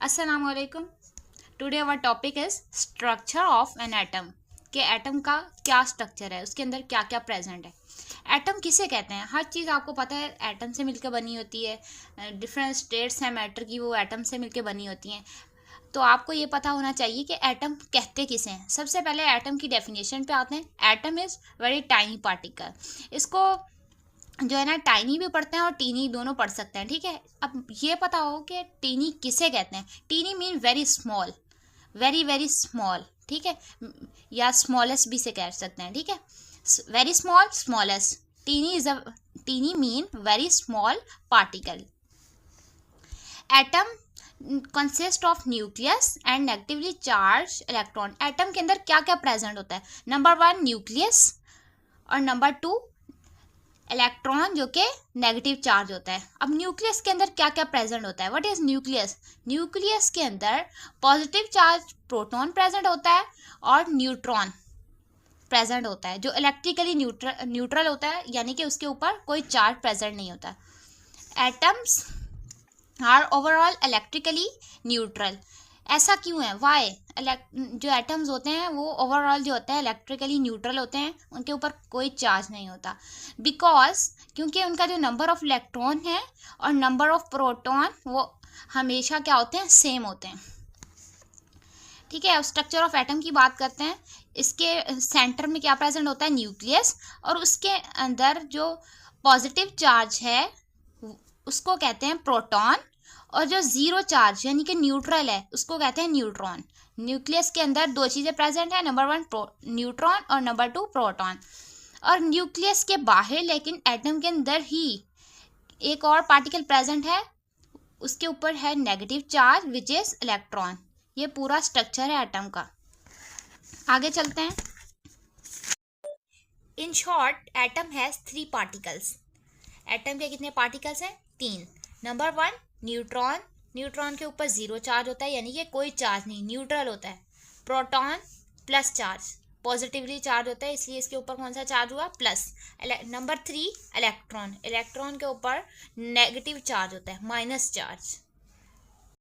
अस्सलाम वालेकुम। Today our topic is structure of an atom. कि एटम का क्या स्ट्रक्चर है, उसके अंदर क्या क्या प्रेजेंट है। एटम किसे कहते हैं? हर चीज़ आपको पता है एटम से मिलकर बनी होती है। डिफरेंट स्टेट्स हैं मैटर की, वो एटम से मिलकर बनी होती हैं। तो आपको ये पता होना चाहिए कि एटम कहते किसे हैं। सबसे पहले एटम की डेफिनेशन पे आते हैं। Atom is very tiny particle. इसको जो है ना टाइनी भी पढ़ते हैं और टीनी दोनों पढ़ सकते हैं, ठीक है। अब ये पता हो कि टीनी किसे कहते हैं। Tiny mean very small, very very small, ठीक है। या स्मॉलेस्ट भी से कह सकते हैं, ठीक है। Very small, smallest. Tiny mean very small particle. Atom consist of nucleus and negatively charge electron. Atom के अंदर क्या क्या प्रेजेंट होता है? नंबर 1 न्यूक्लियस और नंबर 2 इलेक्ट्रॉन जो कि नेगेटिव चार्ज होता है। अब न्यूक्लियस के अंदर क्या क्या प्रेजेंट होता है? What is nucleus? न्यूक्लियस के अंदर पॉजिटिव चार्ज प्रोटॉन प्रेजेंट होता है और न्यूट्रॉन प्रेजेंट होता है, जो इलेक्ट्रिकली न्यूट्रल होता है, यानी कि उसके ऊपर कोई चार्ज प्रेजेंट नहीं होता। Atoms are overall electrically neutral. ऐसा क्यों है? वाई? जो एटम्स होते हैं वो ओवरऑल जो होते हैं इलेक्ट्रिकली न्यूट्रल होते हैं, उनके ऊपर कोई चार्ज नहीं होता। बिकॉज क्योंकि उनका जो नंबर ऑफ इलेक्ट्रॉन है और नंबर ऑफ प्रोटॉन वो हमेशा क्या होते हैं? सेम होते हैं, ठीक है। अब स्ट्रक्चर ऑफ एटम की बात करते हैं। इसके सेंटर में क्या प्रेजेंट होता है? न्यूक्लियस। और उसके अंदर जो पॉजिटिव चार्ज है उसको कहते हैं प्रोटॉन, और जो जीरो चार्ज यानी कि न्यूट्रल है उसको कहते हैं न्यूट्रॉन। न्यूक्लियस के अंदर दो चीज़ें प्रेजेंट है, नंबर 1 न्यूट्रॉन और नंबर 2 प्रोटॉन। और न्यूक्लियस के बाहर लेकिन एटम के अंदर ही एक और पार्टिकल प्रेजेंट है, उसके ऊपर है negative charge which is electron. ये पूरा स्ट्रक्चर है एटम का। आगे चलते हैं। In short atom has 3 particles. Atom के कितने पार्टिकल्स हैं? 3। Number 1 neutron. न्यूट्रॉन के ऊपर जीरो चार्ज होता है, यानी कि कोई चार्ज नहीं, न्यूट्रल होता है। Proton plus charge, positively charge होता है, इसलिए इसके ऊपर कौन सा चार्ज हुआ? प्लस। Number 3 electron. इलेक्ट्रॉन के ऊपर नेगेटिव चार्ज होता है, माइनस चार्ज।